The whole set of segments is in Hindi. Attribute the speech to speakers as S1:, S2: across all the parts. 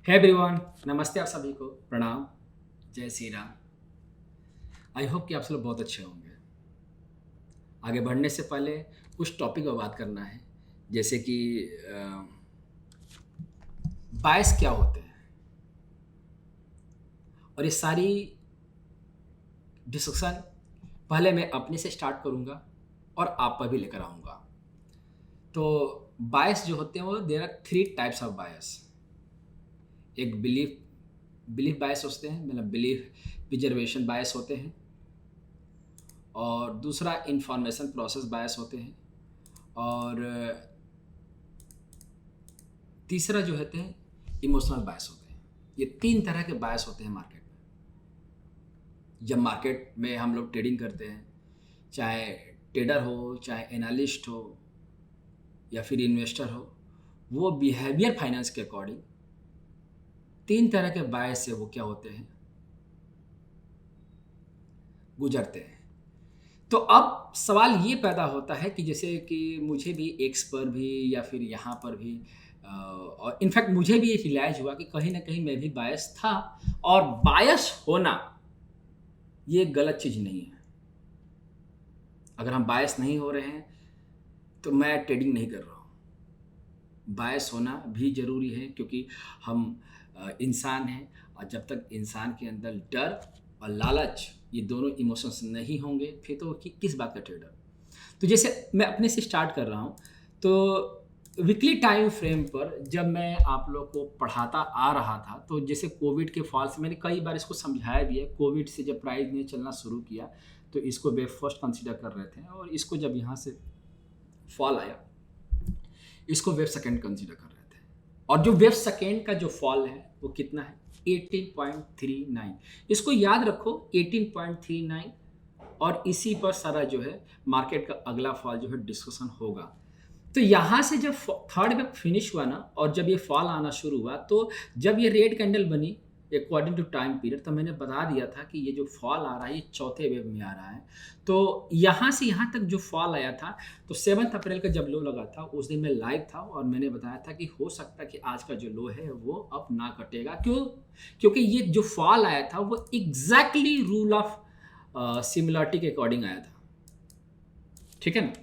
S1: है एवरीवन, नमस्ते आप सभी को, प्रणाम, जय श्री राम। आई होप कि आप सब लोग बहुत अच्छे होंगे। आगे बढ़ने से पहले कुछ टॉपिक पर बात करना है, जैसे कि बायस क्या होते हैं, और ये सारी डिस्कशन पहले मैं अपने से स्टार्ट करूंगा और आप पर भी लेकर आऊंगा। तो बायस जो होते हैं वो there are three types of bias. एक बिलीफ बायस होते हैं, मतलब बिलीफ प्रिजर्वेशन बायस होते हैं, और दूसरा इंफॉर्मेशन प्रोसेस बायस होते हैं, और तीसरा जो होते हैं इमोशनल बायस होते हैं। ये तीन तरह के बायस होते हैं मार्केट में। जब मार्केट में हम लोग ट्रेडिंग करते हैं, चाहे ट्रेडर हो, चाहे एनालिस्ट हो, या फिर इन्वेस्टर हो, वो बिहेवियर फाइनेंस के अकॉर्डिंग तीन तरह के बायस से वो क्या होते हैं, गुजरते हैं। तो अब सवाल ये पैदा होता है कि जैसे कि मुझे भी एक्स पर भी या फिर यहाँ पर भी और इनफैक्ट मुझे भी ये रियलाइज हुआ कि कहीं ना कहीं मैं भी बायस था, और बायस होना ये गलत चीज़ नहीं है। अगर हम बायस नहीं हो रहे हैं तो मैं ट्रेडिंग नहीं कर रहा हूँ। बायस होना भी ज़रूरी है, क्योंकि हम इंसान हैं, और जब तक इंसान के अंदर डर और लालच, ये दोनों इमोशंस नहीं होंगे, फिर तो किस बात का ट्रेडर। तो जैसे मैं अपने से स्टार्ट कर रहा हूँ, तो वीकली टाइम फ्रेम पर जब मैं आप लोग को पढ़ाता आ रहा था, तो जैसे कोविड के फॉल से मैंने कई बार इसको समझाया भी है। कोविड से जब प्राइस ने चलना शुरू किया तो इसको वे फर्स्ट कंसिडर कर रहे थे, और इसको जब यहाँ से फॉल आया इसको वेव सेकेंड कंसिडर कर रहे थे। और जो वेव सेकेंड का जो फॉल है वो कितना है, 18.39। इसको याद रखो, 18.39, और इसी पर सारा जो है मार्केट का अगला फॉल जो है डिस्कशन होगा। तो यहाँ से जब थर्ड वेव फिनिश हुआ ना, और जब ये फॉल आना शुरू हुआ, तो जब ये रेड कैंडल बनी अकॉर्डिंग टू टाइम पीरियड, तो मैंने बता दिया था कि ये जो फॉल आ रहा है ये चौथे वेव में आ रहा है। तो यहाँ से यहाँ तक जो फॉल आया था, तो 7 अप्रैल का जब लो लगा था उस दिन मैं लाइव था, और मैंने बताया था कि हो सकता है कि आज का जो लो है वो अब ना कटेगा। क्यों? क्योंकि ये जो फॉल आया था वो एग्जैक्टली रूल ऑफ सिमिलरिटी के अकॉर्डिंग आया था। ठीक है ना?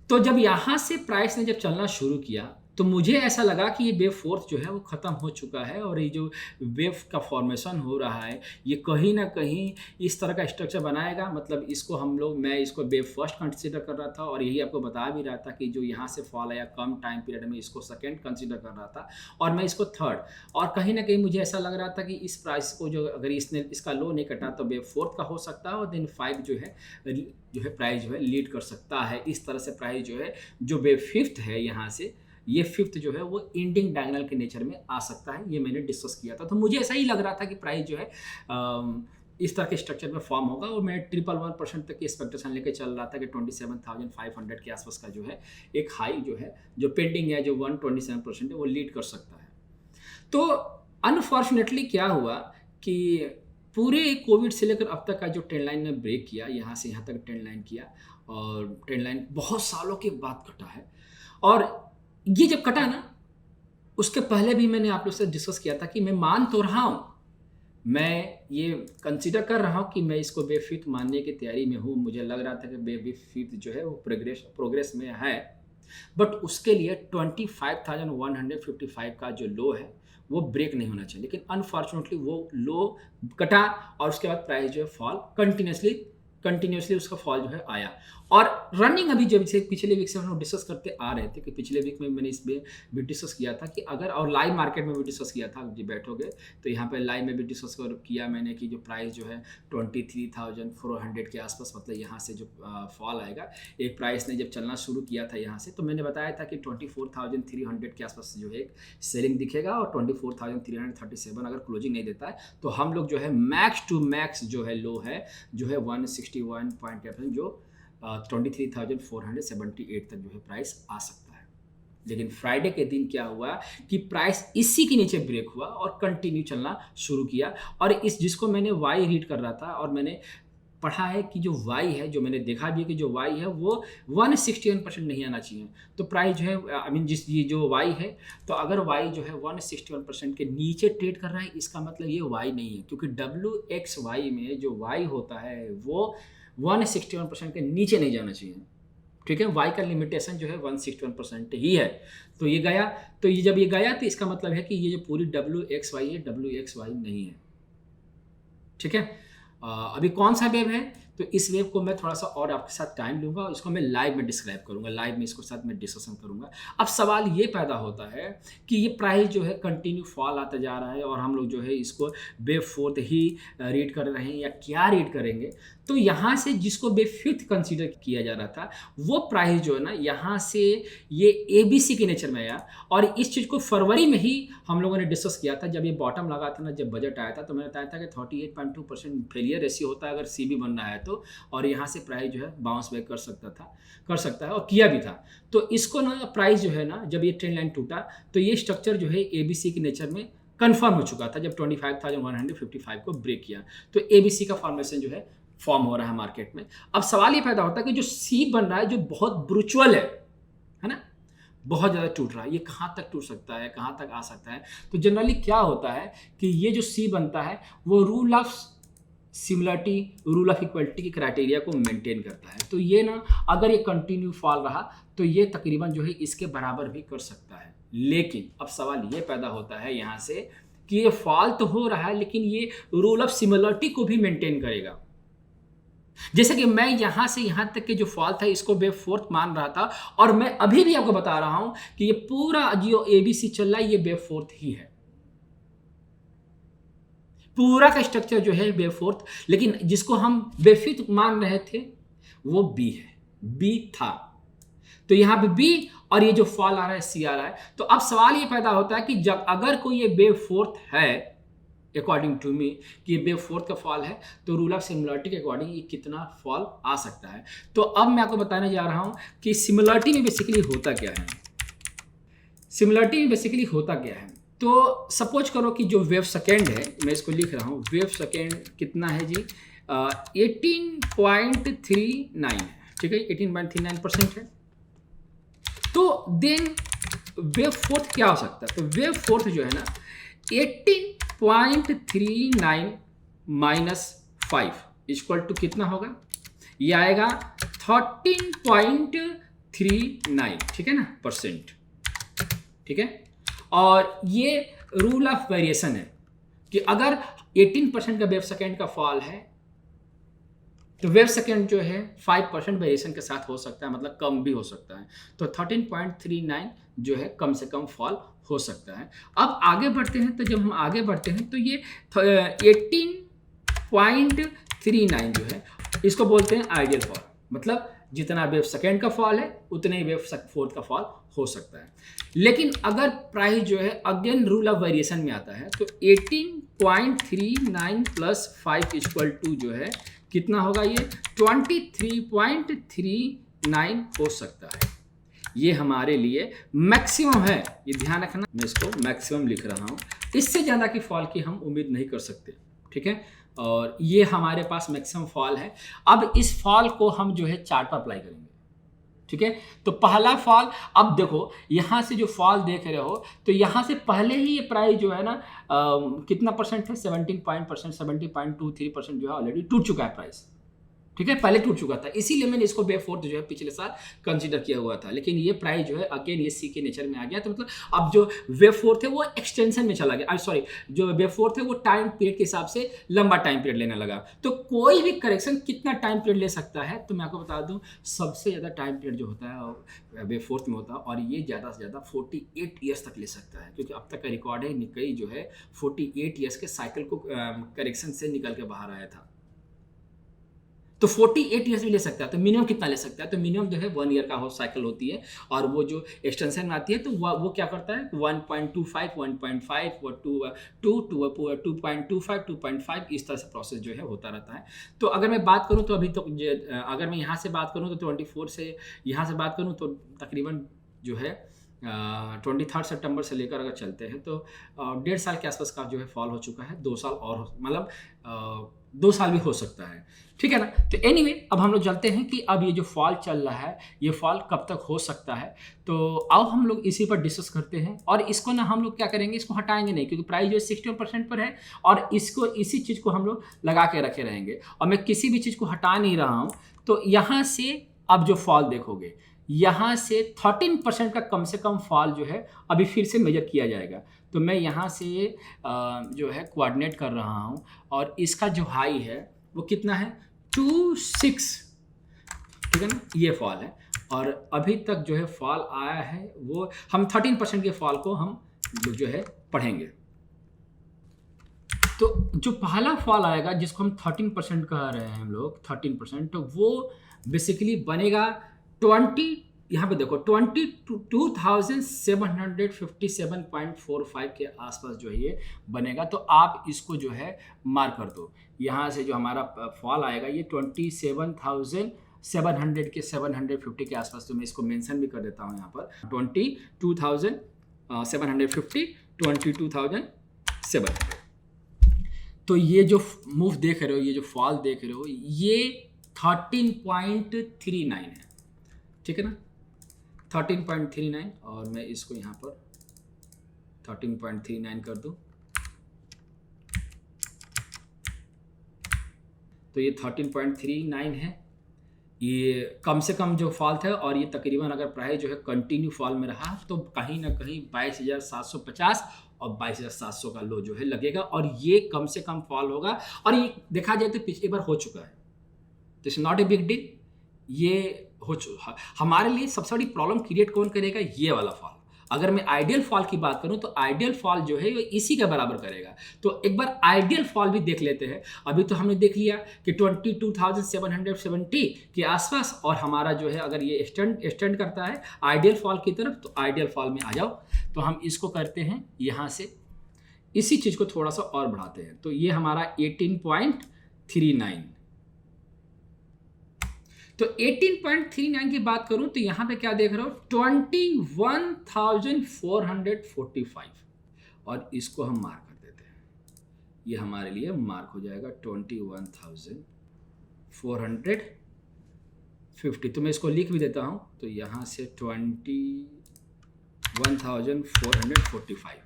S1: तो जब यहाँ से प्राइस ने जब चलना शुरू किया, तो मुझे ऐसा लगा कि ये वेव फोर्थ जो है वो ख़त्म हो चुका है, और ये जो वेव का फॉर्मेशन हो रहा है ये कहीं ना कहीं इस तरह का स्ट्रक्चर बनाएगा। मतलब इसको मैं इसको वेव फर्स्ट कंसिडर कर रहा था, और यही आपको बता भी रहा था कि जो यहाँ से फॉल आया कम टाइम पीरियड में, इसको सेकेंड कंसिडर कर रहा था, और मैं इसको थर्ड। और कहीं ना कहीं मुझे ऐसा लग रहा था कि इस प्राइस को जो अगर इसका लो नहीं कटा तो वेव फोर्थ का हो सकता है, और दिन 5 जो है प्राइस जो है लीड कर सकता है। इस तरह से प्राइस जो है जो वेव फिफ्थ है, यहाँ से ये फिफ्थ जो है वो एंडिंग डायगोनल के नेचर में आ सकता है। ये मैंने डिस्कस किया था, तो मुझे ऐसा ही लग रहा था कि प्राइस जो है इस तरह के स्ट्रक्चर में फॉर्म होगा, और मैं 111% तक की एक्सपेक्टेशन लेके चल रहा था कि 27,500 के आसपास का जो है एक हाई जो है जो पेंडिंग है, जो 127% है, वो लीड कर सकता है। तो अनफॉर्चुनेटली क्या हुआ कि पूरे कोविड से लेकर अब तक का जो ट्रेंड लाइन ने ब्रेक किया, यहाँ से यहाँ तक ट्रेंड लाइन किया, और ट्रेंड लाइन बहुत सालों के बाद कटा है। और ये जब कटा ना, उसके पहले भी मैंने आप लोग से डिस्कस किया था कि मैं मान तो रहा हूँ, मैं ये कंसिडर कर रहा हूँ कि मैं इसको वेव फिफ्थ मानने की तैयारी में हूँ। मुझे लग रहा था कि वेव फिफ्थ जो है वो प्रोग्रेस में है, बट उसके लिए 25,155 का जो लो है वो ब्रेक नहीं होना चाहिए। लेकिन अनफॉर्चुनेटली वो लो कटा, और उसके बाद प्राइस जो है फॉल कंटिन्यूसली उसका फॉल जो है आया। और रनिंग अभी जब से पिछले वीक से हम लोग डिस्कस करते आ रहे थे, कि पिछले वीक में मैंने इसमें भी डिस्कस किया था कि अगर, और लाइव मार्केट में भी डिस्कस किया था, जब बैठोगे तो यहाँ पे लाइव में भी डिस्कस किया मैंने कि जो प्राइस जो है 23,400 के आसपास, मतलब यहाँ से जो फॉल आएगा, एक प्राइस ने जब चलना शुरू किया था यहाँ से, तो मैंने बताया था कि 24,300 के आसपास जो है एक सेलिंग दिखेगा, और 24,337 अगर क्लोजिंग नहीं देता है तो हम लोग जो है मैक्स टू मैक्स जो है लो है जो है 161 पॉइंट जो 23,478 तक जो है प्राइस आ सकता है। लेकिन फ्राइडे के दिन क्या हुआ कि प्राइस इसी के नीचे ब्रेक हुआ और कंटिन्यू चलना शुरू किया, और इस जिसको मैंने वाई रीड कर रहा था, और मैंने पढ़ा है कि जो वाई है, जो मैंने देखा भी है कि जो वाई है वो 161% नहीं आना चाहिए। तो प्राइस जो है आई मीन जिस ये जो वाई है, तो अगर वाई जो है 161% के नीचे ट्रेड कर रहा है, इसका मतलब ये वाई नहीं है, क्योंकि WXY में जो वाई होता है वो 161% के नीचे नहीं जाना चाहिए। ठीक है, वाई का लिमिटेशन जो है 161% ही है। तो ये गया, तो ये जब ये गया तो इसका मतलब है कि ये जो पूरी WXY है, WXY नहीं है। ठीक है, अभी कौन सा वेव है, तो इस वेव को मैं थोड़ा सा और आपके साथ टाइम लूंगा और इसको मैं लाइव में डिस्क्राइब करूंगा, लाइव में इसको साथ में डिस्कशन करूंगा। अब सवाल ये पैदा होता है कि ये प्राइस जो है कंटिन्यू फॉल आता जा रहा है और हम लोग जो है इसको वेव फोर्थ ही रीड कर रहे हैं या क्या रीड करेंगे। तो यहाँ से जिसको वेव फिफ्थ कंसीडर किया जा रहा था, वो प्राइस जो है ना यहाँ से ये ABC के नेचर में आया। और इस चीज़ को फरवरी में ही हम लोगों ने डिस्कस किया था, जब ये बॉटम लगा था ना, जब बजट आया था, तो मैंने बताया था कि 38.2% फेलियर रेशियो होता है अगर CB बनना है तो, और यहाँ से प्राइस जो है बाउंस बैक कर सकता है और किया भी था। तो इसको ना प्राइस जो है ना, जब ये ट्रेंड लाइन टूटा तो ये स्ट्रक्चर जो है ABC के नेचर में कंफर्म हो चुका था जब 25,155 को ब्रेक किया। तो ABC का फॉर्मेशन जो है फॉर्म हो रहा है मार्केट में। अब सवाल ये पैदा होता है कि जो C बन रहा है, जो बहुत ब्रूचुअल है ना, बहुत ज़्यादा टूट रहा है, ये कहाँ तक टूट सकता है, कहाँ तक आ सकता है। तो जनरली क्या होता है कि ये जो C बनता है वो rule of similarity, rule of equality की क्राइटेरिया को मेंटेन करता है। तो ये ना अगर ये कंटिन्यू फॉल रहा तो ये तकरीबन जो है इसके बराबर भी कर सकता है। लेकिन अब सवाल ये पैदा होता है यहाँ से कि ये फॉल तो हो रहा है लेकिन ये रूल ऑफ सिमिलरिटी को भी मेंटेन करेगा। जैसे कि मैं यहां से यहां तक के जो फॉल था इसको वेव फोर्थ मान रहा था, और मैं अभी भी आपको बता रहा हूं कि ये पूरा जो ABC चल रहा है ये वेव फोर्थ ही है, पूरा का स्ट्रक्चर जो है वेव फोर्थ। लेकिन जिसको हम वेव फिफ्थ मान रहे थे वो B है, B था। तो यहां पे B और ये जो फॉल आ रहा है C आ रहा है। तो अब सवाल ये पैदा होता है कि जब अगर कोई ये वेव फोर्थ है अकॉर्डिंग टू मी कि ये वेव फोर्थ का फॉल है, तो रूल ऑफ सिमिलरिटी के अकॉर्डिंग ये कितना फॉल आ सकता है। तो अब मैं आपको बताने जा रहा हूं कि सिमिलरिटी में बेसिकली होता क्या है। सिमिलरिटी में बेसिकली होता क्या है, तो सपोज करो कि जो वेव सेकेंड है, मैं इसको लिख रहा हूं, वेव सेकेंड कितना है जी, 18.39 है। ठीक है, 18.39% है। तो देन वेव फोर्थ क्या हो सकता है, तो वेव फोर्थ जो है ना 18.39 माइनस 5 इक्वल टू कितना होगा, ये आएगा 13.39, ठीक है ना, परसेंट। ठीक है, और ये रूल ऑफ वेरिएशन है कि अगर 18% का वेव सेकेंड का फॉल है तो वेव सेकेंड जो है 5% वेरिएशन के साथ हो सकता है, मतलब कम भी हो सकता है। तो 13.39 जो है कम से कम फॉल हो सकता है। अब आगे बढ़ते हैं, तो जब हम आगे बढ़ते हैं तो ये 18.39 जो है इसको बोलते हैं आइडियल फॉल, मतलब जितना वेव सेकेंड का फॉल है उतने ही वेव फोर्थ का फॉल हो सकता है। लेकिन अगर प्राइस जो है अगेन रूल ऑफ वेरिएशन में आता है तो 18.39 प्लस 5 इक्वल टू जो है कितना होगा, ये 23.39 हो सकता है। ये हमारे लिए मैक्सिमम है, ये ध्यान रखना, मैं इसको मैक्सिमम लिख रहा हूँ। इससे ज़्यादा की फॉल की हम उम्मीद नहीं कर सकते। ठीक है, और ये हमारे पास मैक्सिमम फॉल है। अब इस फॉल को हम जो है चार्ट पर अप्लाई करेंगे। ठीक है, तो पहला फॉल, अब देखो यहाँ से जो फॉल देख रहे हो तो यहाँ से पहले ही ये प्राइस जो है ना कितना परसेंट है, 70.23% जो है ऑलरेडी टूट चुका है प्राइस। ठीक है, पहले टूट चुका था, इसीलिए मैंने इसको वेव फोर्थ जो है पिछले साल कंसीडर किया हुआ था। लेकिन ये प्राइस जो है अगेन ये C के नेचर में आ गया, तो मतलब अब जो वेव फोर्थ है वो एक्सटेंशन में चला गया, सॉरी जो वेव फोर्थ है वो टाइम पीरियड के हिसाब से लंबा टाइम पीरियड लेने लगा। तो कोई भी करेक्शन कितना टाइम पीरियड ले सकता है, तो मैं आपको बता दूं सबसे ज़्यादा टाइम पीरियड जो होता है वेव फोर्थ में होता है, और ये ज़्यादा से ज़्यादा 48 ईयर्स तक ले सकता है, क्योंकि अब तक का रिकॉर्ड है निकई जो है 48 ईयर्स के साइकिल को करेक्शन से निकल के बाहर आया था। तो 48 ईयर्स भी ले सकता है। तो मिनिमम कितना ले सकता है, तो मिनिमम जो है 1 ईयर का साइकिल होती है, और वो जो एक्सटेंशन में आती है तो वो क्या करता है 1.25 1.5 2.25 2.5 इस तरह से प्रोसेस जो है होता रहता है। तो अगर मैं बात करूं तो अभी तो अगर मैं यहाँ से बात करूं तो 24 से यहाँ से बात करूं तो तकरीबन जो है 23 सितंबर से लेकर अगर चलते हैं तो 1.5 साल के आसपास का जो है फॉल हो चुका है। 2 साल और मतलब 2 साल भी हो सकता है, ठीक है ना। तो एनीवे अब हम लोग चलते हैं कि अब ये जो फॉल चल रहा है ये फॉल कब तक हो सकता है। तो आओ हम लोग इसी पर डिस्कस करते हैं, और इसको ना हम लोग क्या करेंगे, इसको हटाएंगे नहीं, क्योंकि प्राइस जो है 61% पर है और इसको इसी चीज़ को हम लोग लगा के रखे रहेंगे, और मैं किसी भी चीज़ को हटा नहीं रहा हूँ। तो यहाँ से अब जो फॉल देखोगे, यहाँ से 13% का कम से कम फॉल जो है अभी फिर से मेजर किया जाएगा। तो मैं यहाँ से जो है कोऑर्डिनेट कर रहा हूँ, और इसका जो हाई है वो कितना है, 26, ठीक है ना, ये फॉल है। और अभी तक जो है फॉल आया है वो हम 13% के फॉल को हम जो है पढ़ेंगे। तो जो पहला फॉल आएगा जिसको हम 13% कह रहे हैं हम लोग, 13%, तो वो बेसिकली बनेगा 20, यहाँ पे देखो 22,757.45 के आसपास जो है ये बनेगा। तो आप इसको जो है मार्क कर दो। यहाँ से जो हमारा फॉल आएगा ये 27,700 के 750 के आसपास, तो मैं इसको मेंशन भी कर देता हूँ यहाँ पर 22,750, 22,700। तो ये जो मूव देख रहे हो, ये जो फॉल देख रहे हो, ये 13.39 है, ठीक है ना, 13.39। और मैं इसको यहाँ पर 13.39 कर दूँ, तो ये 13.39 है। ये कम से कम जो फॉल था, और ये तकरीबन अगर प्राइस जो है कंटिन्यू फॉल में रहा तो कहीं ना कहीं 22,750 और 22,700 का लो जो है लगेगा, और ये कम से कम फॉल होगा। और ये देखा जाए तो पिछली बार हो चुका है, तो it's not a big deal, ये हो चुका। हमारे लिए सबसे बड़ी प्रॉब्लम क्रिएट कौन करेगा, ये वाला फॉल। अगर मैं आइडियल फॉल की बात करूं तो आइडियल फॉल जो है वो इसी के बराबर करेगा। तो एक बार आइडियल फॉल भी देख लेते हैं। अभी तो हमने देख लिया कि 22,770 के आसपास, और हमारा जो है अगर ये एक्सटेंड करता है आइडियल फॉल की तरफ, तो आइडियल फॉल में आ जाओ। तो हम इसको करते हैं यहाँ से, इसी चीज़ को थोड़ा सा और बढ़ाते हैं। तो ये हमारा 18.39, तो 18.39 की बात करूं तो यहां पे क्या देख रहा हूं, 21,445, और इसको हम मार्क कर देते हैं। ये हमारे लिए मार्क हो जाएगा 21,450। तो मैं इसको लिख भी देता हूं, तो यहां से 21,445,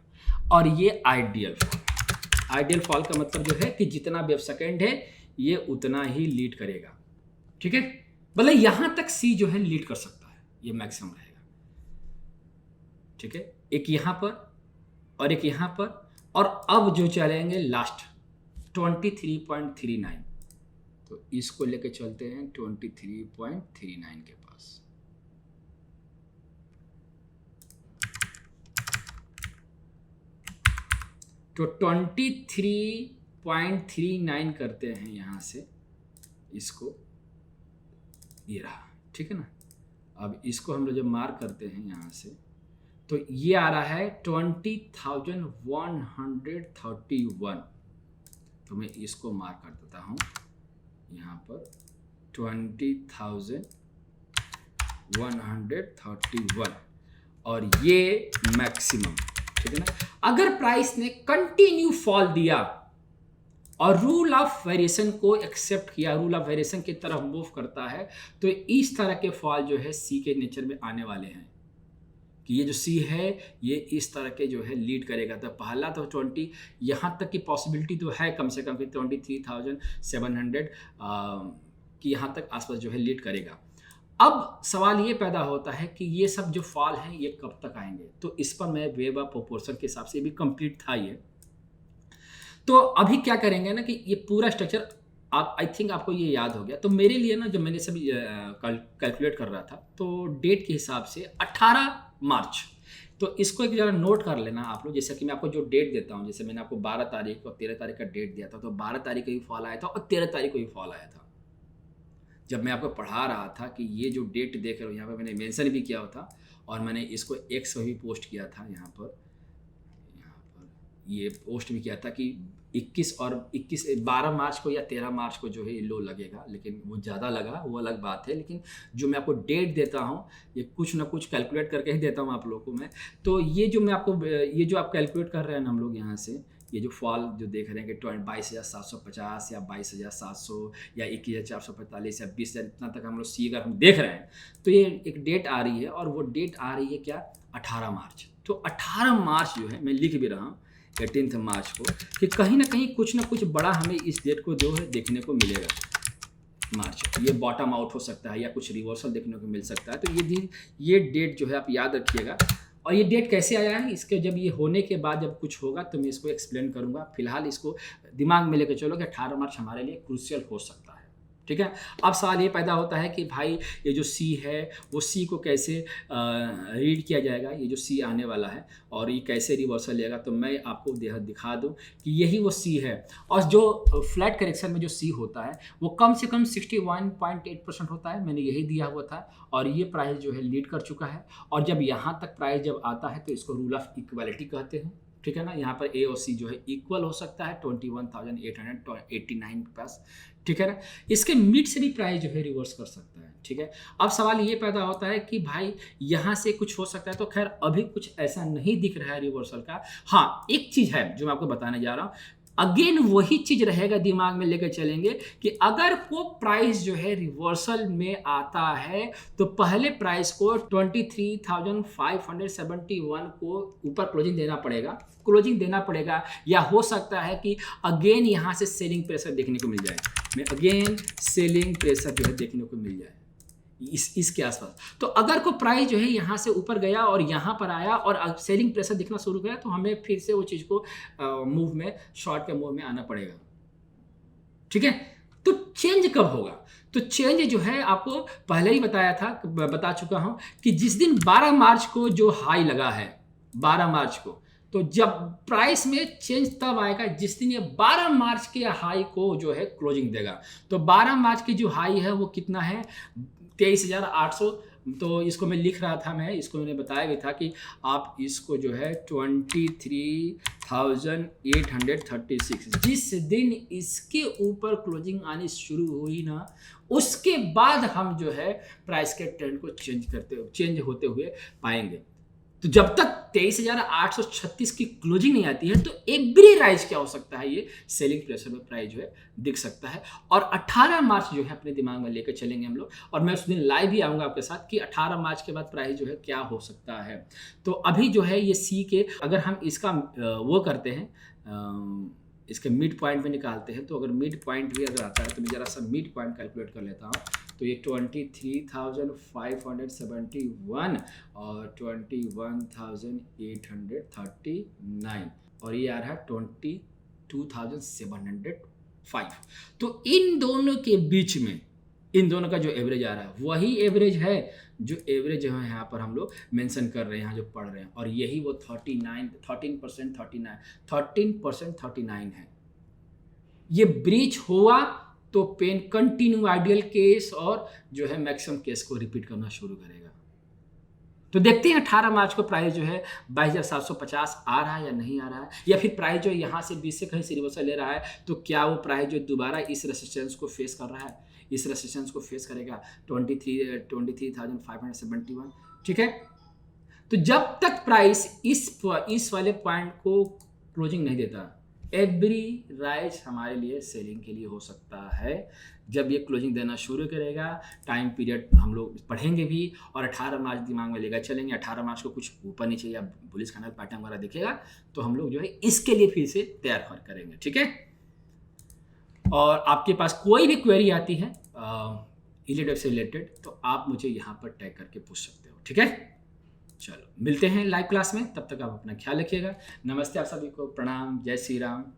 S1: और ये आइडियल फॉल। आइडियल फॉल का मतलब जो है कि जितना वेव सेकेंड है ये उतना ही लीड करेगा, ठीक है। मतलब यहां तक सी जो है लीड कर सकता है, ये मैक्सिमम रहेगा, ठीक है। एक यहां पर और एक यहां पर, और अब जो चलेंगे लास्ट 23.39, तो इसको लेके चलते हैं 23.39 के पास। तो 23.39 करते हैं यहां से, इसको, ये रहा, ठीक है ना। अब इसको हम लोग जब मार्क करते हैं यहाँ से, तो ये आ रहा है 20,131। तो मैं इसको मार्क कर देता हूँ यहाँ पर 20,131, और ये मैक्सिमम, ठीक है ना। अगर प्राइस ने कंटिन्यू फॉल दिया और रूल ऑफ वेरिएशन को एक्सेप्ट किया, रूल ऑफ वेरिएशन की तरफ मूव करता है, तो इस तरह के फॉल जो है सी के नेचर में आने वाले हैं, कि ये जो सी है ये इस तरह के जो है लीड करेगा। तो पहला तो 20, यहाँ तक की पॉसिबिलिटी तो है कम से कम कि 23,700 कि यहाँ तक आसपास जो है लीड करेगा। अब सवाल ये पैदा होता है कि ये सब जो फॉल हैं ये कब तक आएंगे। तो इस पर मैं वेव ऑफ प्रोपोर्शन के हिसाब से भी कंप्लीट था ये। तो अभी क्या करेंगे ना कि ये पूरा स्ट्रक्चर आप, आई थिंक आपको ये याद हो गया। तो मेरे लिए ना जब मैंने सभी कैलकुलेट कर रहा था, तो डेट के हिसाब से 18 मार्च, तो इसको एक जरा नोट कर लेना आप लोग। जैसे कि मैं आपको जो डेट देता हूँ, जैसे मैंने आपको 12 तारीख और 13 तारीख का डेट दिया था, तो 12 तारीख को भी फॉल आया था और 13 तारीख को भी फॉल आया था। जब मैं आपको पढ़ा रहा था कि ये जो डेट देख रहे हो, यहाँ पर मैंने मेंशन भी किया था, और मैंने इसको एक्स पे भी पोस्ट किया था यहाँ पर, ये पोस्ट भी किया था कि 12 मार्च को या 13 मार्च को जो है ये लो लगेगा, लेकिन वो ज़्यादा लगा वो अलग बात है। लेकिन जो मैं आपको डेट देता हूँ ये कुछ ना कुछ कैलकुलेट करके ही देता हूँ आप लोगों को मैं। तो ये जो मैं आपको ये जो आप कैलकुलेट कर रहे हैं ना हम लोग यहाँ से, ये जो फॉल जो देख रहे हैं कि 22,750 या 22,700 या 21,445 या 20,000 इतना तक हम लोग सी अगर हम देख रहे हैं, तो ये एक डेट आ रही है और वो डेट आ रही है क्या, 18 मार्च। तो 18 मार्च जो है मैं लिख भी रहा हूँ 18 मार्च को, कि कहीं ना कहीं कुछ ना कुछ बड़ा हमें इस डेट को जो है देखने को मिलेगा। मार्च ये बॉटम आउट हो सकता है या कुछ रिवर्सल देखने को मिल सकता है। तो ये डेट जो है आप याद रखिएगा। और ये डेट कैसे आया है, इसके जब ये होने के बाद जब कुछ होगा तो मैं इसको एक्सप्लेन करूंगा। फिलहाल इसको दिमाग में लेकर चलो कि 18 मार्च हमारे लिए क्रूशियल हो सकता है। ठीक है। अब सवाल ये पैदा होता है कि भाई ये जो सी है वो सी को कैसे रीड किया जाएगा, ये जो सी आने वाला है और ये कैसे रिवर्सल लेगा। तो मैं आपको दिखा दूं कि यही वो सी है। और जो फ्लैट करेक्शन में जो सी होता है वो कम से कम 61.8% होता है, मैंने यही दिया हुआ था। और ये प्राइस जो है लीड कर चुका है। और जब यहाँ तक प्राइस जब आता है तो इसको रूल ऑफ इक्वालिटी कहते हैं। ठीक है ना, यहाँ पर ए और सी जो है इक्वल हो सकता है 21,889 के पास। ठीक है ना, इसके मिड से भी प्राइस जो है रिवर्स कर सकता है। ठीक है। अब सवाल ये पैदा होता है कि भाई यहाँ से कुछ हो सकता है, तो खैर अभी कुछ ऐसा नहीं दिख रहा है रिवर्सल का। हाँ, एक चीज़ है जो मैं आपको बताने जा रहा हूँ, अगेन वही चीज रहेगा, दिमाग में लेकर चलेंगे कि अगर वो प्राइस जो है रिवर्सल में आता है तो पहले प्राइस को 23,571 को ऊपर क्लोजिंग देना पड़ेगा, या हो सकता है कि अगेन यहां से सेलिंग प्रेशर देखने को मिल जाए, सेलिंग प्रेशर जो है देखने को मिल जाए इसके आसपास। तो अगर को प्राइस जो है यहाँ से ऊपर गया और यहाँ पर आया और सेलिंग प्रेशर दिखना शुरू किया तो हमें फिर से वो चीज़ को मूव में, शॉर्ट के मूव में आना पड़ेगा। ठीक है। तो चेंज कब होगा, तो चेंज जो है आपको पहले ही बता चुका हूं कि जिस दिन 12 मार्च को जो हाई लगा है 12 मार्च को, तो जब प्राइस में चेंज तब आएगा जिस दिन ये 12 मार्च के हाई को जो है क्लोजिंग देगा। तो 12 मार्च की जो हाई है वो कितना है, 23,800। तो इसको मैं लिख रहा था, इसको मैंने बताया भी था कि आप इसको जो है 23,836 जिस दिन इसके ऊपर क्लोजिंग आनी शुरू हुई ना, उसके बाद हम जो है प्राइस के ट्रेंड को चेंज होते हुए पाएंगे। तो जब तक 23,836 की क्लोजिंग नहीं आती है तो एवरी राइज क्या हो सकता है, ये सेलिंग प्रेशर में प्राइस जो है दिख सकता है। और 18 मार्च जो है अपने दिमाग में लेकर चलेंगे हम लोग, और मैं उस दिन लाइव भी आऊँगा आपके साथ कि 18 मार्च के बाद प्राइस जो है क्या हो सकता है। तो अभी जो है ये सी के अगर हम इसका वो करते हैं, इसके मिड पॉइंट में निकालते हैं, तो अगर मिड पॉइंट भी अगर आता है तो मैं ज़रा सा मिड पॉइंट कैलकुलेट कर लेता हूँ। तो ये 23,571 और 21,839 और ये आ रहा है 22,705। तो इन दोनों के बीच में, इन दोनों का जो एवरेज आ रहा है वही एवरेज है जो एवरेज है यहाँ पर हम लोग मेंशन कर रहे हैं, यहाँ जो पढ़ रहे हैं। और यही वो 13% है। ये ब्रीच हुआ तो पेन कंटिन्यू आइडियल केस और जो है मैक्सिमम केस को रिपीट करना शुरू करेगा। तो देखते हैं 18 मार्च को प्राइस जो है 22,750 आ रहा है या नहीं आ रहा है, या फिर प्राइस जो यहाँ से 20 से कहीं से रिवर्सल ले रहा है तो क्या वो प्राइस जो दोबारा इस रेसिस्टेंस को फेस कर रहा है, इस रेसिस्टेंस को फेस करेगा 23,571। ठीक है। तो जब तक प्राइस इस वाले पॉइंट को क्लोजिंग नहीं देता, एवरी राइज हमारे लिए सेलिंग के लिए हो सकता है। जब ये क्लोजिंग देना शुरू करेगा, टाइम पीरियड हम लोग पढ़ेंगे भी, और 18 मार्च दिमाग में लेकर चलेंगे। 18 मार्च को कुछ ऊपर नीचे या बुलिश कैंडल पैटर्न वगैरह दिखेगा तो हम लोग जो है इसके लिए फिर से तैयार करेंगे। ठीक है। और आपके पास कोई भी क्वेरी आती है इलीड से रिलेटेड तो आप मुझे यहाँ पर टैग करके पूछ सकते हो। ठीक है। चलो मिलते हैं लाइव क्लास में, तब तक आप अपना ख्याल रखिएगा। नमस्ते आप सभी को, प्रणाम, जय श्री राम।